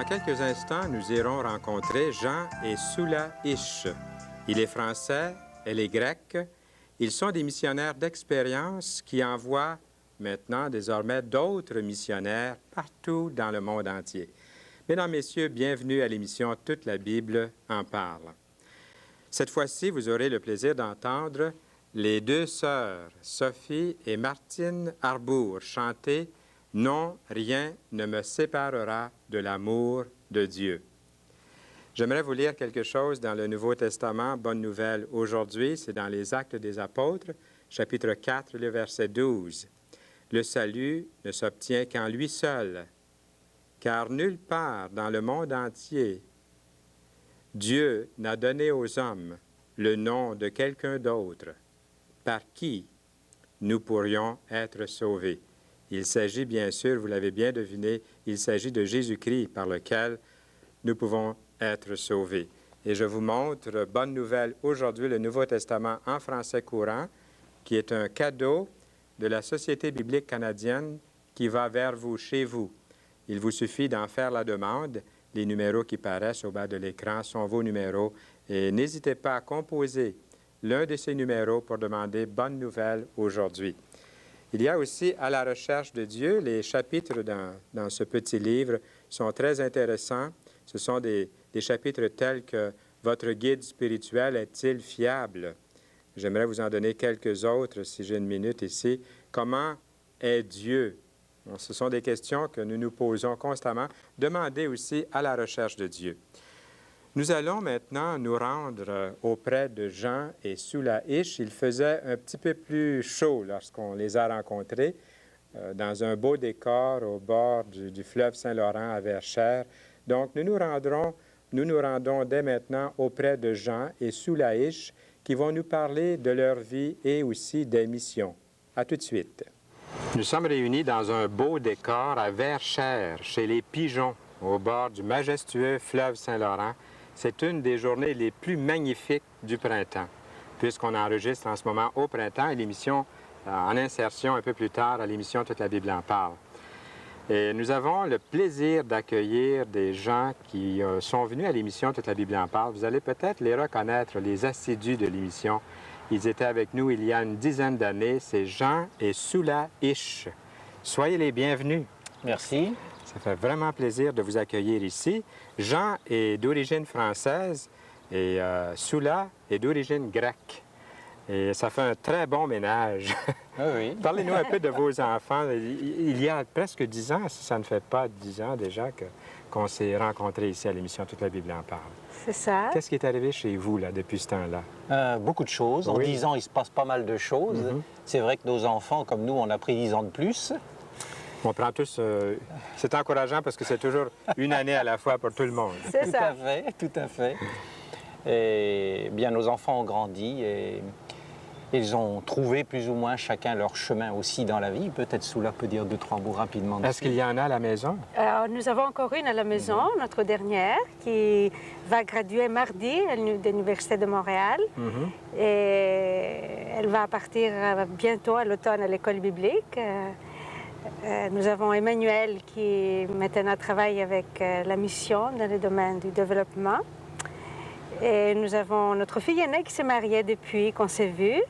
quelques instants, nous irons rencontrer Jean et Sula Ish. Il est français, elle est grecque. Ils sont des missionnaires d'expérience qui envoient maintenant désormais d'autres missionnaires partout dans le monde entier. Mesdames, Messieurs, bienvenue à l'émission Toute la Bible en parle. Cette fois-ci, vous aurez le plaisir d'entendre les deux sœurs, Sophie et Martine Arbour, chanter « Non, rien ne me séparera de l'amour de Dieu ». J'aimerais vous lire quelque chose dans le Nouveau Testament, bonne nouvelle aujourd'hui, c'est dans les Actes des Apôtres, chapitre 4, le verset 12. « Le salut ne s'obtient qu'en lui seul, car nulle part dans le monde entier, Dieu n'a donné aux hommes le nom de quelqu'un d'autre, par qui nous pourrions être sauvés. » Il s'agit bien sûr, vous l'avez bien deviné, il s'agit de Jésus-Christ par lequel nous pouvons être sauvés. Et je vous montre, bonne nouvelle, aujourd'hui, le Nouveau Testament en français courant, qui est un cadeau de la Société biblique canadienne qui va vers vous, chez vous. Il vous suffit d'en faire la demande. Les numéros qui paraissent au bas de l'écran sont vos numéros. Et n'hésitez pas à composer l'un de ces numéros pour demander bonne nouvelle aujourd'hui. Il y a aussi « À la recherche de Dieu ». Les chapitres dans ce petit livre sont très intéressants. Ce sont des chapitres tels que « Votre guide spirituel est-il fiable? » J'aimerais vous en donner quelques autres, si j'ai une minute ici. « Comment est Dieu? » Bon, ce sont des questions que nous nous posons constamment. Demandez aussi « À la recherche de Dieu ». Nous allons maintenant nous rendre auprès de Jean et Sula Ish. Il faisait un petit peu plus chaud lorsqu'on les a rencontrés dans un beau décor au bord du fleuve Saint-Laurent à Verchères. Donc, nous nous rendons dès maintenant auprès de Jean et Sula Ish qui vont nous parler de leur vie et aussi des missions. À tout de suite. Nous sommes réunis dans un beau décor à Verchères, chez les Pigeons, au bord du majestueux fleuve Saint-Laurent. C'est une des journées les plus magnifiques du printemps, puisqu'on enregistre en ce moment au printemps et l'émission en insertion un peu plus tard à l'émission Toute la Bible en parle. Et nous avons le plaisir d'accueillir des gens qui sont venus à l'émission Toute la Bible en parle. Vous allez peut-être les reconnaître, les assidus de l'émission. Ils étaient avec nous il y a une dizaine d'années. C'est Jean et Sula Ish. Soyez les bienvenus. Merci. Ça fait vraiment plaisir de vous accueillir ici. Jean est d'origine française et Sula est d'origine grecque. Et ça fait un très bon ménage. Ah oui. Parlez-nous un peu de vos enfants. Il y a presque 10 ans, si ça ne fait pas 10 ans déjà, qu'on s'est rencontrés ici à l'émission Toute la Bible en parle. C'est ça. Qu'est-ce qui est arrivé chez vous là, depuis ce temps-là? Beaucoup de choses. En 10 ans, il se passe pas mal de choses. C'est vrai que nos enfants, comme nous, on a pris 10 ans de plus. On prend tous... c'est encourageant parce que c'est toujours une année à la fois pour tout le monde. C'est ça. Tout à fait. Et bien, nos enfants ont grandi et ils ont trouvé plus ou moins chacun leur chemin aussi dans la vie. Peut-être Sula peut dire 2-3 mots rapidement. Est-ce qu'il y en a à la maison? Alors, nous avons encore une à la maison, notre dernière, qui va graduer mardi de l'Université de Montréal. Et elle va partir bientôt à l'automne à l'école biblique. Nous avons Emmanuel qui maintenant travaille avec la mission dans le domaine du développement. Et nous avons notre fille aînée qui s'est mariée depuis qu'on s'est vus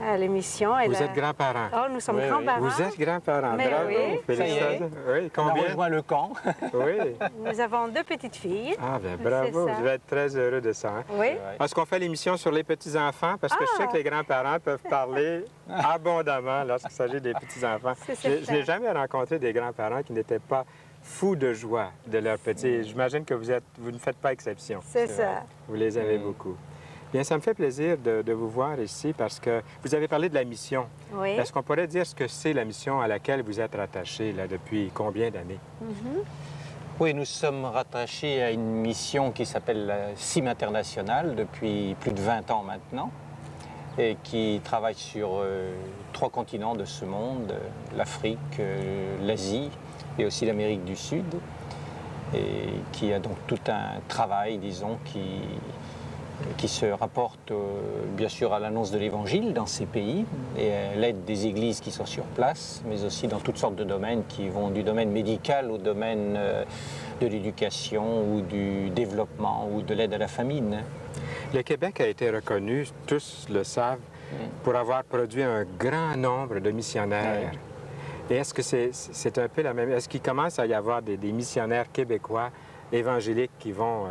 à l'émission. Vous êtes grands-parents? Oh, nous sommes grands-parents. Vous êtes grands-parents, Mais bravo. oui. Félicitations. Oui, On a combien? rejoint le camp. Oui. Nous avons 2 petites filles. Ah, bien, bravo. C'est ça. Vous devez être très heureux de ça. Hein? Oui. Est-ce qu'on fait l'émission sur les petits-enfants? Parce que je sais que les grands-parents peuvent parler abondamment lorsqu'il s'agit des petits-enfants. Je n'ai jamais rencontré des grands-parents qui n'étaient pas fous de joie de leurs petits. J'imagine que vous ne faites pas exception. C'est ça. Vous les avez beaucoup. Bien, ça me fait plaisir de vous voir ici parce que vous avez parlé de la mission. Oui. Est-ce qu'on pourrait dire ce que c'est la mission à laquelle vous êtes rattaché là, depuis combien d'années? Oui, nous sommes rattachés à une mission qui s'appelle la CIM International depuis plus de 20 ans maintenant et qui travaille sur 3 continents de ce monde, l'Afrique, l'Asie et aussi l'Amérique du Sud, et qui a donc tout un travail, disons, qui se rapporte bien sûr à l'annonce de l'Évangile dans ces pays et à l'aide des églises qui sont sur place, mais aussi dans toutes sortes de domaines qui vont du domaine médical au domaine de l'éducation ou du développement ou de l'aide à la famine. Le Québec a été reconnu, tous le savent, pour avoir produit un grand nombre de missionnaires. Et est-ce que c'est un peu la même... Est-ce qu'il commence à y avoir des missionnaires québécois évangéliques qui vont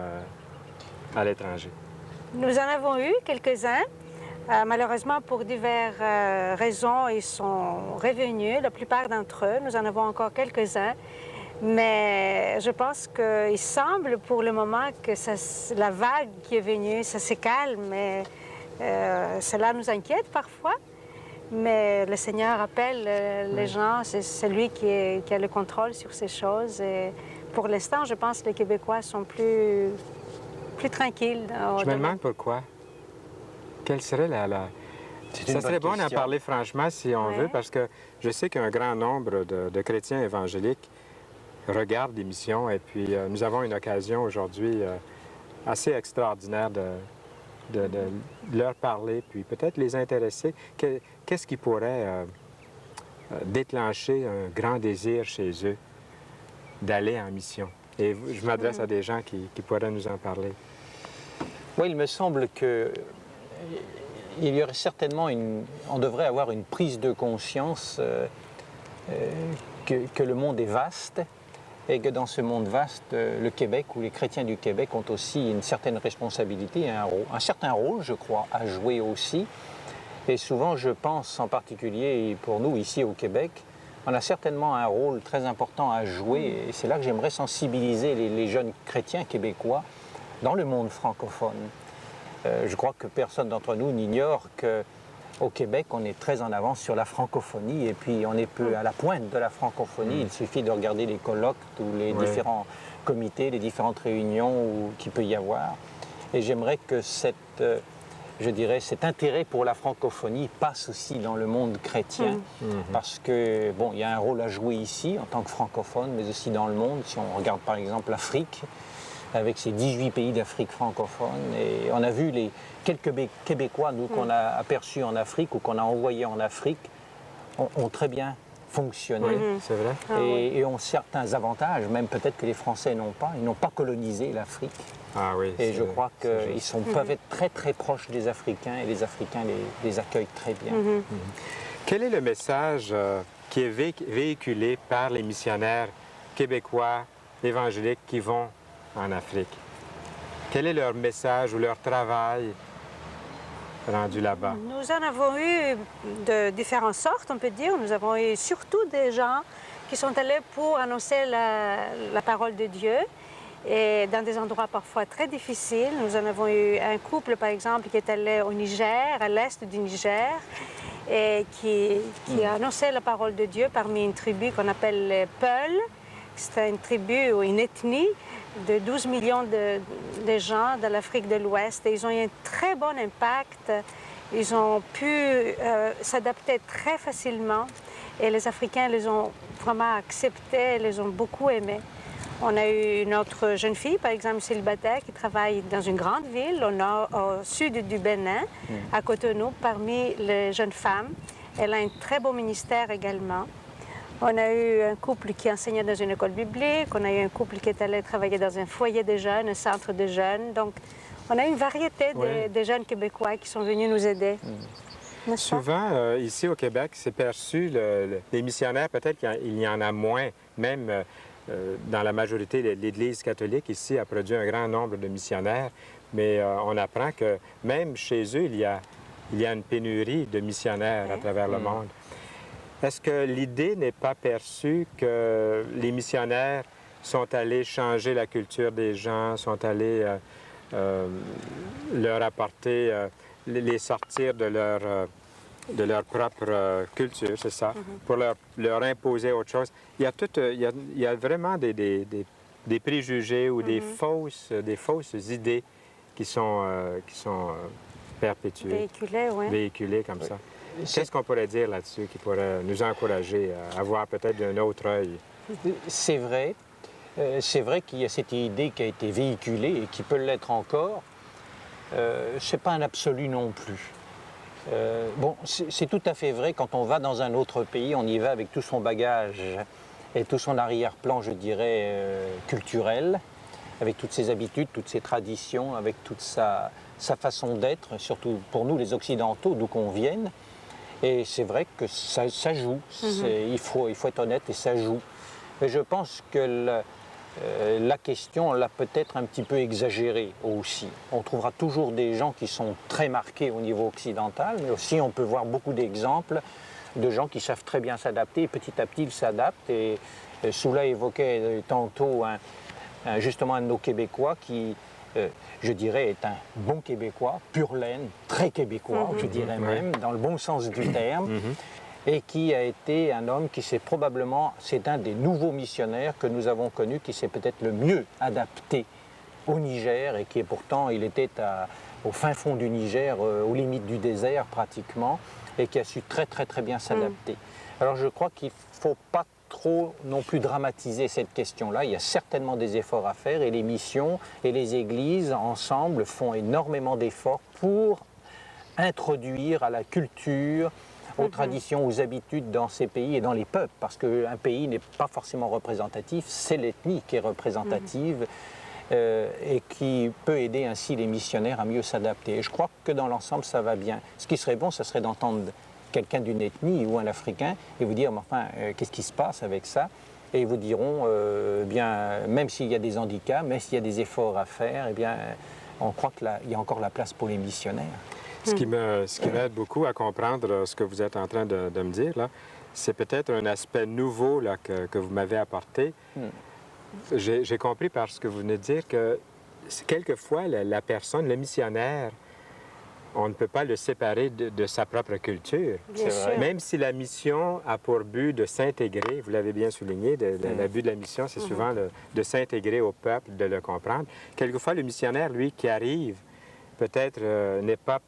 à l'étranger? Nous en avons eu quelques-uns. Malheureusement, pour diverses raisons, ils sont revenus, la plupart d'entre eux. Nous en avons encore quelques-uns. Mais je pense qu'il semble pour le moment que la vague qui est venue, ça se calme. Mais cela nous inquiète parfois. Mais le Seigneur appelle les gens, c'est lui qui a le contrôle sur ces choses. Et pour l'instant, je pense que les Québécois sont plus tranquilles. Je me demande pourquoi. Quelle serait Ça serait bon d'en parler franchement si on veut, parce que je sais qu'un grand nombre de chrétiens évangéliques regardent des missions et puis nous avons une occasion aujourd'hui assez extraordinaire de leur parler, puis peut-être les intéresser. Qu'est-ce qui pourrait déclencher un grand désir chez eux d'aller en mission? Et je m'adresse à des gens qui pourraient nous en parler. Oui, il me semble que il y aurait certainement on devrait avoir une prise de conscience que le monde est vaste et que dans ce monde vaste, le Québec ou les chrétiens du Québec ont aussi une certaine responsabilité, un certain rôle, je crois, à jouer aussi. Et souvent, je pense en particulier pour nous ici au Québec, on a certainement un rôle très important à jouer et c'est là que j'aimerais sensibiliser les jeunes chrétiens québécois dans le monde francophone. Je crois que personne d'entre nous n'ignore qu'au Québec, on est très en avance sur la francophonie et puis on est peu à la pointe de la francophonie. Il suffit de regarder les colloques ou les différents comités, les différentes réunions qu'il peut y avoir. Et j'aimerais que cet intérêt pour la francophonie passe aussi dans le monde chrétien parce que, bon, il y a un rôle à jouer ici en tant que francophone, mais aussi dans le monde. Si on regarde par exemple l'Afrique, avec ces 18 pays d'Afrique francophone. Et on a vu les quelques Québécois, nous, qu'on a aperçus en Afrique ou qu'on a envoyés en Afrique, ont très bien fonctionné. C'est vrai. Et ont certains avantages, même peut-être que les Français n'ont pas. Ils n'ont pas colonisé l'Afrique. Ah oui. Et je crois qu'ils peuvent être très, très proches des Africains et les Africains les accueillent très bien. Quel est le message qui est véhiculé par les missionnaires québécois évangéliques qui vont en Afrique? Quel est leur message ou leur travail rendu là-bas? Nous en avons eu de différentes sortes, on peut dire. Nous avons eu surtout des gens qui sont allés pour annoncer la parole de Dieu et dans des endroits parfois très difficiles. Nous en avons eu un couple, par exemple, qui est allé au Niger, à l'est du Niger, et qui a annoncé la parole de Dieu parmi une tribu qu'on appelle les Peuls. C'est une tribu ou une ethnie de 12 millions de gens de l'Afrique de l'Ouest. Et ils ont eu un très bon impact. Ils ont pu s'adapter très facilement. Et les Africains les ont vraiment acceptés, les ont beaucoup aimés. On a eu une autre jeune fille, par exemple, célibataire, qui travaille dans une grande ville au sud du Bénin, à Cotonou, parmi les jeunes femmes. Elle a un très beau ministère également. On a eu un couple qui enseignait dans une école biblique, on a eu un couple qui est allé travailler dans un foyer de jeunes, un centre de jeunes. Donc, on a une variété de jeunes Québécois qui sont venus nous aider. Souvent, ici au Québec, c'est perçu, les missionnaires, peut-être qu'il y en a moins, même dans la majorité de l'Église catholique, ici, a produit un grand nombre de missionnaires, mais on apprend que même chez eux, il y a une pénurie de missionnaires à travers le monde. Est-ce que l'idée n'est pas perçue que les missionnaires sont allés changer la culture des gens, sont allés leur apporter, les sortir de leur propre culture, c'est ça, pour leur imposer autre chose? Il y a vraiment des préjugés ou des fausses idées qui sont perpétuées, véhiculées comme ça. Qu'est-ce qu'on pourrait dire là-dessus qui pourrait nous encourager à avoir peut-être d'un autre œil? C'est vrai qu'il y a cette idée qui a été véhiculée et qui peut l'être encore. c'est pas un absolu non plus. Bon, c'est tout à fait vrai, quand on va dans un autre pays, on y va avec tout son bagage et tout son arrière-plan, je dirais, culturel, avec toutes ses habitudes, toutes ses traditions, avec toute sa façon d'être, surtout pour nous les Occidentaux, d'où qu'on vienne. Et c'est vrai que ça joue, il faut être honnête, et ça joue. Et je pense que la question, on l'a peut-être un petit peu exagérée aussi. On trouvera toujours des gens qui sont très marqués au niveau occidental, mais aussi on peut voir beaucoup d'exemples de gens qui savent très bien s'adapter, et petit à petit ils s'adaptent. Et Soula évoquait tantôt justement un de nos Québécois qui, je dirais, est un bon Québécois, pure laine, très québécois, je dirais même, dans le bon sens du terme. Et qui a été un homme qui s'est probablement, c'est un des nouveaux missionnaires que nous avons connus, qui s'est peut-être le mieux adapté au Niger, et qui est pourtant, il était au fin fond du Niger, aux limites du désert pratiquement, et qui a su très bien s'adapter. Alors je crois qu'il ne faut pas trop non plus dramatiser cette question-là. Il y a certainement des efforts à faire, et les missions et les églises ensemble font énormément d'efforts pour introduire à la culture, aux traditions, aux habitudes dans ces pays et dans les peuples, parce qu'un pays n'est pas forcément représentatif, c'est l'ethnie qui est représentative et qui peut aider ainsi les missionnaires à mieux s'adapter. Et je crois que dans l'ensemble, ça va bien. Ce qui serait bon, ce serait d'entendre quelqu'un d'une ethnie ou un Africain et vous dire, mais enfin, qu'est-ce qui se passe avec ça? Et ils vous diront, bien, même s'il y a des handicaps, même s'il y a des efforts à faire, eh bien, on croit qu'il y a encore la place pour les missionnaires. Ce qui m'aide beaucoup à comprendre ce que vous êtes en train de me dire, là, c'est peut-être un aspect nouveau là, que vous m'avez apporté. J'ai compris par ce que vous venez de dire que quelquefois, la personne, le missionnaire, on ne peut pas le séparer de sa propre culture. Bien sûr. Même si la mission a pour but de s'intégrer, vous l'avez bien souligné, le but de la mission, c'est souvent de s'intégrer au peuple, de le comprendre. Quelquefois, le missionnaire, lui, qui arrive, peut-être n'est pas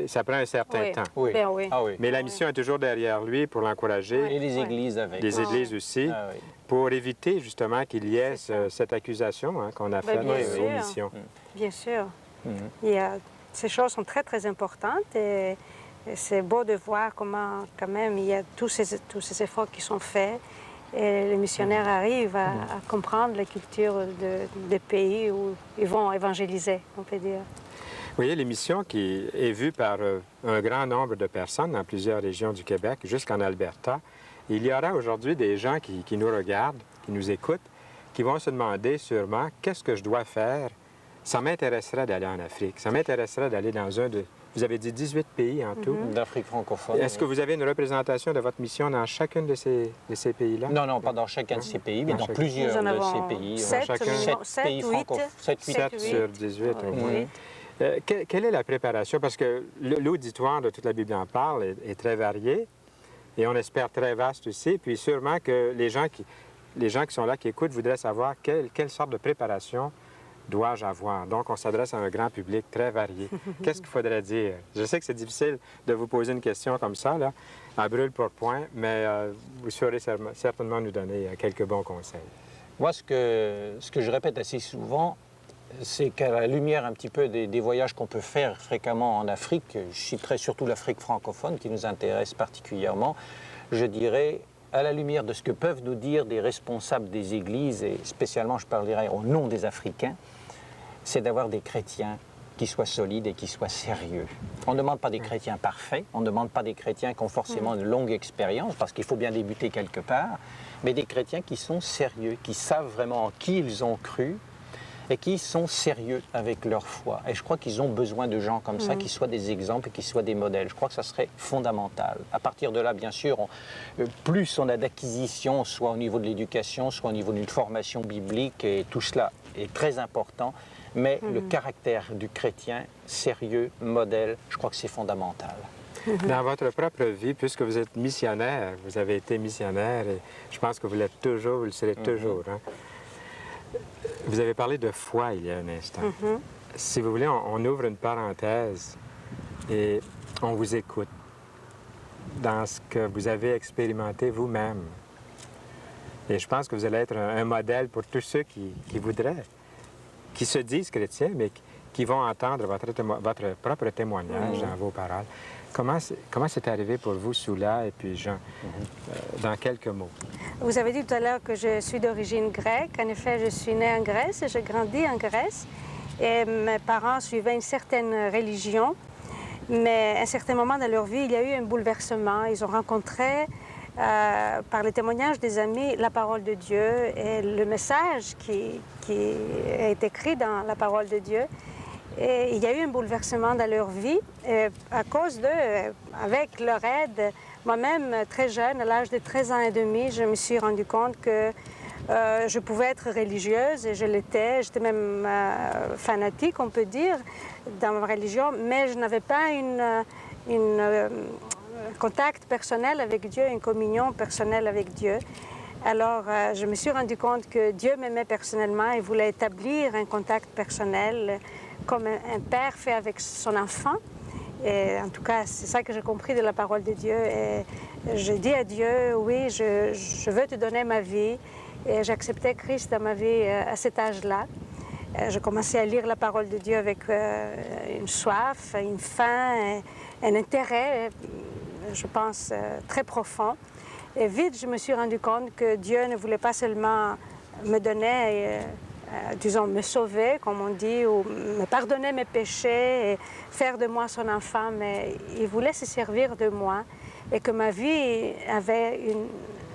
ça prend un certain temps. Oui. Ben oui. Ah oui. Mais la mission est toujours derrière lui pour l'encourager, Et les églises avec. les églises aussi, Ah oui. pour éviter justement qu'il y ait cette accusation qu'on a faite bien aux sûr. missions. Bien sûr. Ces choses sont très importantes et c'est beau de voir comment, quand même, il y a tous ces efforts qui sont faits et les missionnaires arrivent à comprendre la culture des pays où ils vont évangéliser, on peut dire. Vous voyez, l'émission qui est vue par un grand nombre de personnes dans plusieurs régions du Québec, jusqu'en Alberta, il y aura aujourd'hui des gens qui nous regardent, qui nous écoutent, qui vont se demander sûrement qu'est-ce que je dois faire. Ça m'intéresserait d'aller en Afrique, ça m'intéresserait d'aller dans un de... Vous avez dit 18 pays en tout. D'Afrique francophone. Est-ce que vous avez une représentation de votre mission dans chacune de ces pays-là? Non, pas dans chacun de ces pays, mais dans plusieurs Nous en de ces avons pays. sept, chacun. Sept pays francophones. 7 sur 18 au moins. Oui. Quelle est la préparation? Parce que l'auditoire de toute la Bible en parle est très varié et on espère très vaste aussi. Puis sûrement que les gens qui sont là, qui écoutent, voudraient savoir quelle sorte de préparation dois-je avoir. Donc, on s'adresse à un grand public très varié. Qu'est-ce qu'il faudrait dire? Je sais que c'est difficile de vous poser une question comme ça, là, à brûle pour point, mais vous saurez certainement nous donner quelques bons conseils. Moi, ce que je répète assez souvent, c'est qu'à la lumière un petit peu des voyages qu'on peut faire fréquemment en Afrique, je citerai surtout l'Afrique francophone qui nous intéresse particulièrement, je dirais, à la lumière de ce que peuvent nous dire des responsables des églises, et spécialement je parlerai au nom des Africains, c'est d'avoir des chrétiens qui soient solides et qui soient sérieux. On ne demande pas des chrétiens parfaits, on ne demande pas des chrétiens qui ont forcément une longue expérience, parce qu'il faut bien débuter quelque part, mais des chrétiens qui sont sérieux, qui savent vraiment en qui ils ont cru, et qui sont sérieux avec leur foi. Et je crois qu'ils ont besoin de gens comme ça, qui soient des exemples et qui soient des modèles. Je crois que ça serait fondamental. À partir de là, bien sûr, plus on a d'acquisition, soit au niveau de l'éducation, soit au niveau d'une formation biblique, et tout cela est très important, mais le caractère du chrétien, sérieux, modèle, je crois que c'est fondamental. Dans votre propre vie, puisque vous êtes missionnaire, vous avez été missionnaire, et je pense que vous l'êtes toujours, vous le serez toujours, hein? Vous avez parlé de foi il y a un instant. Si vous voulez, on ouvre une parenthèse et on vous écoute dans ce que vous avez expérimenté vous-même. Et je pense que vous allez être un modèle pour tous ceux qui voudraient, qui se disent chrétiens, mais qui vont entendre votre propre témoignage dans vos paroles. Comment c'est arrivé pour vous, Soula et puis Jean, dans quelques mots? Vous avez dit tout à l'heure que je suis d'origine grecque. En effet, je suis née en Grèce et j'ai grandi en Grèce. Et mes parents suivaient une certaine religion. Mais à un certain moment dans leur vie, il y a eu un bouleversement. Ils ont rencontré, par les témoignages des amis, la parole de Dieu et le message qui est écrit dans la parole de Dieu. Et il y a eu un bouleversement dans leur vie à cause avec leur aide. Moi-même, très jeune, à l'âge de 13 ans et demi, je me suis rendu compte que je pouvais être religieuse et je l'étais. J'étais même fanatique, on peut dire, dans ma religion, mais je n'avais pas un contact personnel avec Dieu, une communion personnelle avec Dieu. Alors, je me suis rendu compte que Dieu m'aimait personnellement et voulait établir un contact personnel comme un père fait avec son enfant. Et en tout cas, c'est ça que j'ai compris de la parole de Dieu. Et j'ai dit à Dieu, oui, je veux te donner ma vie. Et j'acceptais Christ dans ma vie à cet âge-là. J'ai commencé à lire la parole de Dieu avec une soif, une faim, un intérêt, je pense, très profond. Et vite, je me suis rendu compte que Dieu ne voulait pas seulement me donner, disons, me sauver, comme on dit, ou me pardonner mes péchés et faire de moi son enfant, mais il voulait se servir de moi et que ma vie avait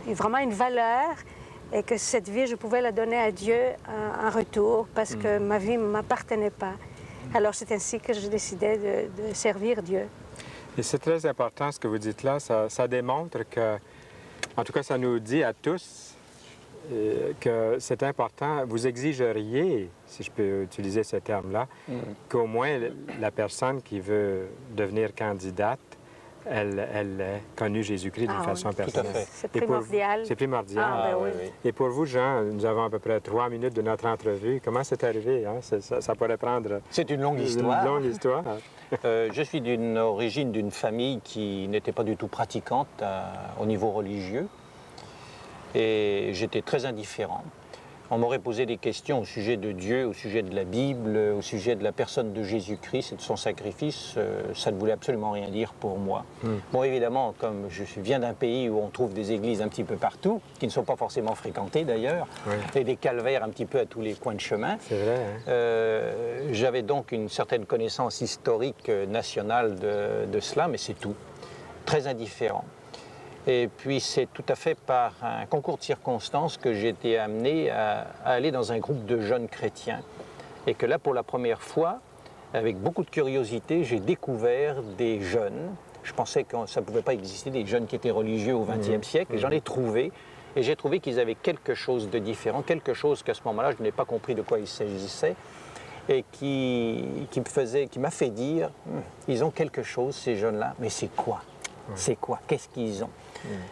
vraiment une valeur et que cette vie, je pouvais la donner à Dieu en retour parce que ma vie ne m'appartenait pas. Alors c'est ainsi que j'ai décidé de servir Dieu. Et c'est très important ce que vous dites là. Ça démontre que, en tout cas, ça nous dit à tous que c'est important. Vous exigeriez, si je peux utiliser ce terme-là, qu'au moins la personne qui veut devenir candidate, elle ait connu Jésus-Christ d'une façon personnelle. Tout à fait. C'est primordial. C'est primordial. Ben oui. Et pour vous, Jean, nous avons à peu près 3 minutes de notre entrevue. Comment c'est arrivé? Hein? Ça pourrait prendre... C'est une longue histoire. Une longue histoire. Je suis d'une origine d'une famille qui n'était pas du tout pratiquante au niveau religieux. Et j'étais très indifférent. On m'aurait posé des questions au sujet de Dieu, au sujet de la Bible, au sujet de la personne de Jésus-Christ et de son sacrifice. Ça ne voulait absolument rien dire pour moi. Bon, évidemment, comme je viens d'un pays où on trouve des églises un petit peu partout, qui ne sont pas forcément fréquentées d'ailleurs, et des calvaires un petit peu à tous les coins de chemin. C'est vrai, hein? J'avais donc une certaine connaissance historique nationale de cela, mais c'est tout. Très indifférent. Et puis c'est tout à fait par un concours de circonstances que j'ai été amené à aller dans un groupe de jeunes chrétiens. Et que là, pour la première fois, avec beaucoup de curiosité, j'ai découvert des jeunes. Je pensais que ça ne pouvait pas exister, des jeunes qui étaient religieux au XXe siècle. Et j'en ai trouvé. Et j'ai trouvé qu'ils avaient quelque chose de différent, quelque chose qu'à ce moment-là, je n'ai pas compris de quoi il s'agissait. Et qui m'a fait dire, ils ont quelque chose, ces jeunes-là, mais c'est quoi? C'est quoi? Qu'est-ce qu'ils ont?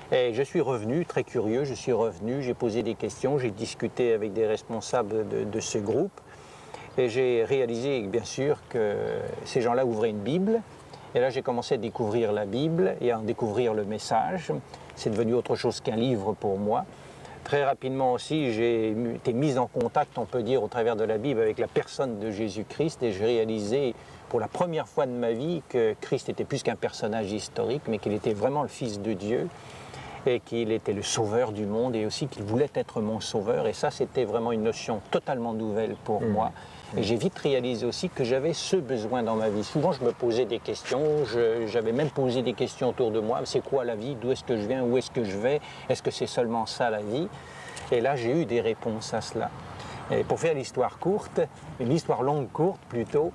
Et je suis revenu, très curieux, j'ai posé des questions, j'ai discuté avec des responsables de ce groupe et j'ai réalisé, bien sûr, que ces gens-là ouvraient une Bible. Et là, j'ai commencé à découvrir la Bible et à en découvrir le message. C'est devenu autre chose qu'un livre pour moi. Très rapidement aussi, j'ai été mis en contact, on peut dire, au travers de la Bible avec la personne de Jésus-Christ et j'ai réalisé pour la première fois de ma vie que Christ était plus qu'un personnage historique, mais qu'il était vraiment le Fils de Dieu et qu'il était le sauveur du monde et aussi qu'il voulait être mon sauveur. Et ça, c'était vraiment une notion totalement nouvelle pour moi. Et j'ai vite réalisé aussi que j'avais ce besoin dans ma vie. Souvent, je me posais des questions, j'avais même posé des questions autour de moi. C'est quoi la vie? D'où est-ce que je viens? Où est-ce que je vais? Est-ce que c'est seulement ça, la vie? Et là, j'ai eu des réponses à cela. Et pour faire l'histoire courte, une histoire longue courte plutôt,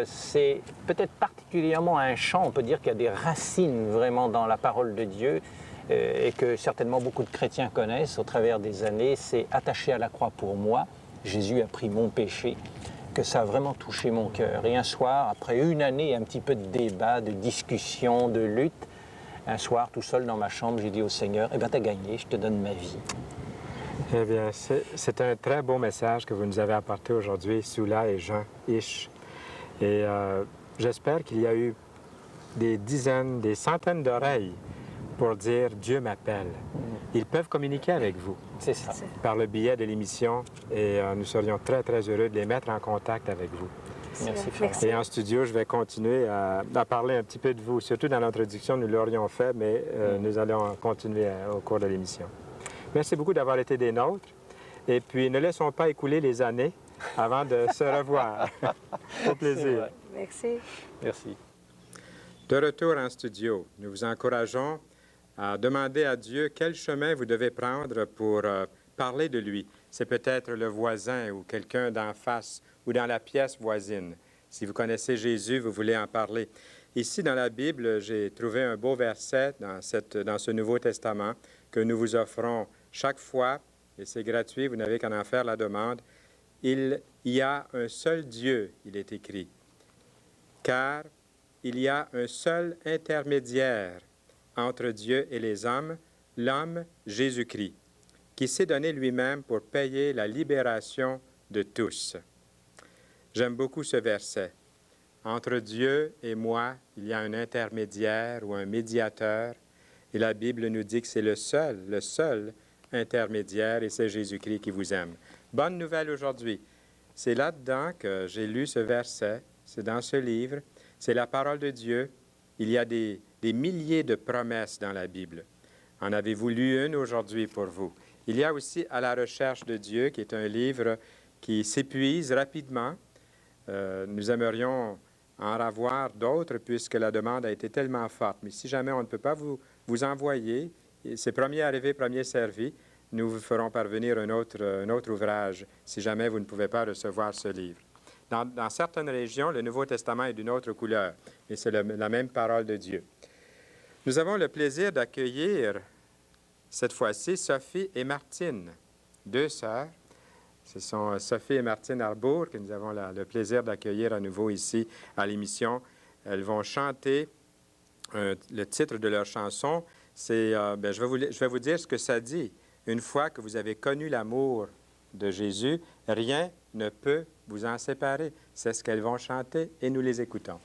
c'est peut-être particulièrement un chant, on peut dire qu'il y a des racines vraiment dans la parole de Dieu et que certainement beaucoup de chrétiens connaissent au travers des années, c'est « Attaché à la croix pour moi, Jésus a pris mon péché », que ça a vraiment touché mon cœur. Et un soir, après une année, un petit peu de débat, de discussion, de lutte, un soir, tout seul dans ma chambre, j'ai dit au Seigneur, « Eh bien, t'as gagné, je te donne ma vie ». Eh bien, c'est un très beau message que vous nous avez apporté aujourd'hui, Soula et Jean Ish. Et j'espère qu'il y a eu des dizaines, des centaines d'oreilles pour dire « Dieu m'appelle ». Ils peuvent communiquer avec vous. C'est ça. Par le biais de l'émission et nous serions très, très heureux de les mettre en contact avec vous. Merci, Merci. Et en studio, je vais continuer à parler un petit peu de vous. Surtout dans l'introduction, nous l'aurions fait, mais nous allons continuer au cours de l'émission. Merci beaucoup d'avoir été des nôtres. Et puis, ne laissons pas écouler les années avant de se revoir. Au plaisir. Merci. Merci. De retour en studio, nous vous encourageons à demander à Dieu quel chemin vous devez prendre pour parler de lui. C'est peut-être le voisin ou quelqu'un d'en face ou dans la pièce voisine. Si vous connaissez Jésus, vous voulez en parler. Ici, dans la Bible, j'ai trouvé un beau verset dans ce Nouveau Testament que nous vous offrons chaque fois, et c'est gratuit, vous n'avez qu'à en faire la demande. Il y a un seul Dieu, il est écrit, car il y a un seul intermédiaire entre Dieu et les hommes, l'homme Jésus-Christ, qui s'est donné lui-même pour payer la libération de tous. J'aime beaucoup ce verset. Entre Dieu et moi, il y a un intermédiaire ou un médiateur, et la Bible nous dit que c'est le seul intermédiaire, et c'est Jésus-Christ qui vous aime. Bonne nouvelle aujourd'hui. C'est là-dedans que j'ai lu ce verset, c'est dans ce livre, c'est la parole de Dieu. Il y a des milliers de promesses dans la Bible. En avez-vous lu une aujourd'hui pour vous? Il y a aussi À la recherche de Dieu, qui est un livre qui s'épuise rapidement. Nous aimerions en avoir d'autres puisque la demande a été tellement forte. Mais si jamais on ne peut pas vous envoyer, c'est premier arrivé, premier servi, nous vous ferons parvenir un autre ouvrage si jamais vous ne pouvez pas recevoir ce livre. Dans certaines régions, le Nouveau Testament est d'une autre couleur, mais c'est la même parole de Dieu. Nous avons le plaisir d'accueillir, cette fois-ci, Sophie et Martine, deux sœurs. Ce sont Sophie et Martine Arbour que nous avons le plaisir d'accueillir à nouveau ici à l'émission. Elles vont chanter le titre de leur chanson. Je vais vous dire ce que ça dit. Une fois que vous avez connu l'amour de Jésus, rien ne peut vous en séparer. C'est ce qu'elles vont chanter et nous les écoutons.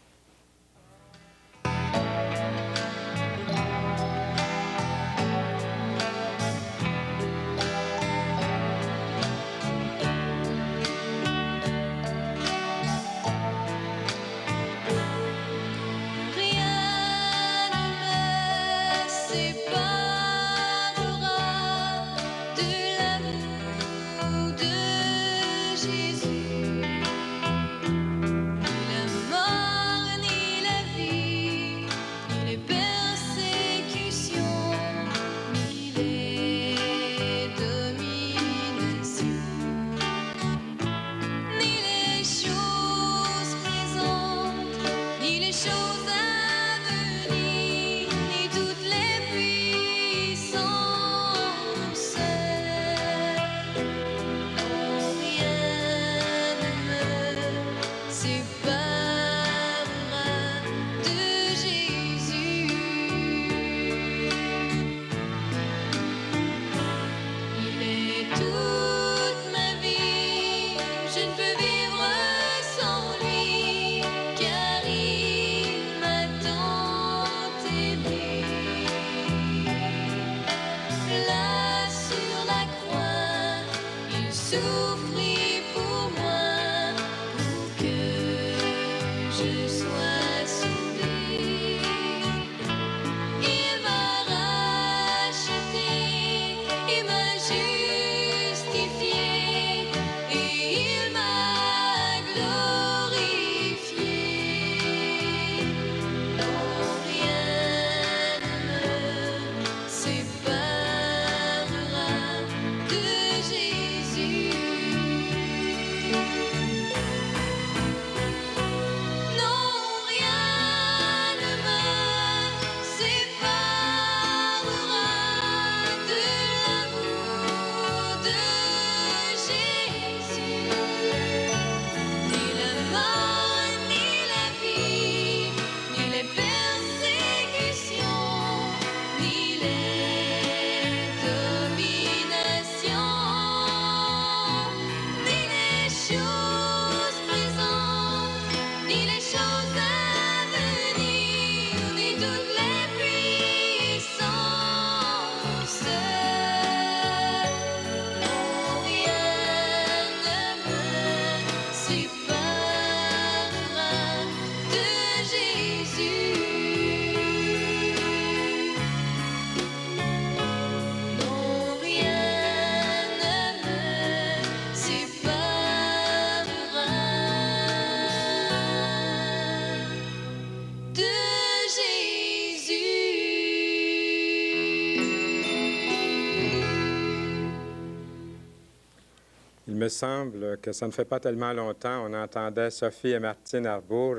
me semble que ça ne fait pas tellement longtemps, on entendait Sophie et Martine Arbour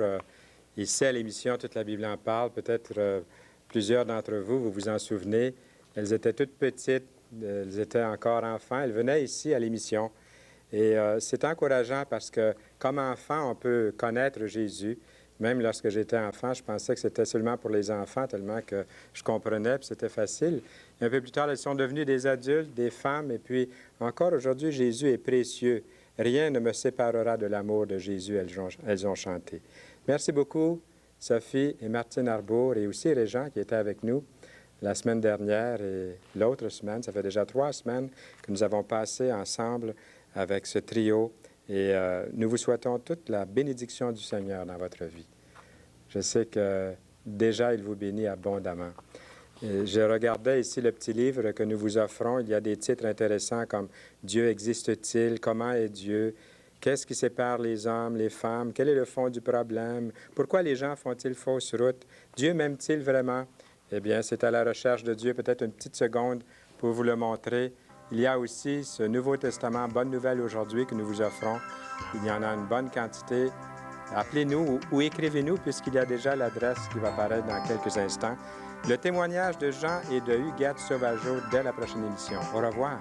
ici à l'émission Toute la Bible en parle. Peut-être plusieurs d'entre vous, vous vous en souvenez. Elles étaient toutes petites, elles étaient encore enfants. Elles venaient ici à l'émission. Et c'est encourageant parce que, comme enfant, on peut connaître Jésus. Même lorsque j'étais enfant, je pensais que c'était seulement pour les enfants, tellement que je comprenais, puis c'était facile. Et un peu plus tard, elles sont devenues des adultes, des femmes, et puis encore aujourd'hui, Jésus est précieux. Rien ne me séparera de l'amour de Jésus, elles ont chanté. Merci beaucoup, Sophie et Martine Arbour, et aussi Régent qui était avec nous la semaine dernière et l'autre semaine. Ça fait déjà 3 semaines que nous avons passé ensemble avec ce trio. Et nous vous souhaitons toute la bénédiction du Seigneur dans votre vie. Je sais que déjà, il vous bénit abondamment. Et je regardais ici le petit livre que nous vous offrons. Il y a des titres intéressants comme « Dieu existe-t-il? Comment est Dieu? Qu'est-ce qui sépare les hommes, les femmes? Quel est le fond du problème? Pourquoi les gens font-ils fausse route? Dieu m'aime-t-il vraiment? » Eh bien, c'est à la recherche de Dieu. Peut-être une petite seconde pour vous le montrer. Il y a aussi ce Nouveau Testament, Bonne Nouvelle aujourd'hui, que nous vous offrons. Il y en a une bonne quantité. Appelez-nous ou écrivez-nous, puisqu'il y a déjà l'adresse qui va apparaître dans quelques instants. Le témoignage de Jean et de Huguette Sauvageau dès la prochaine émission. Au revoir.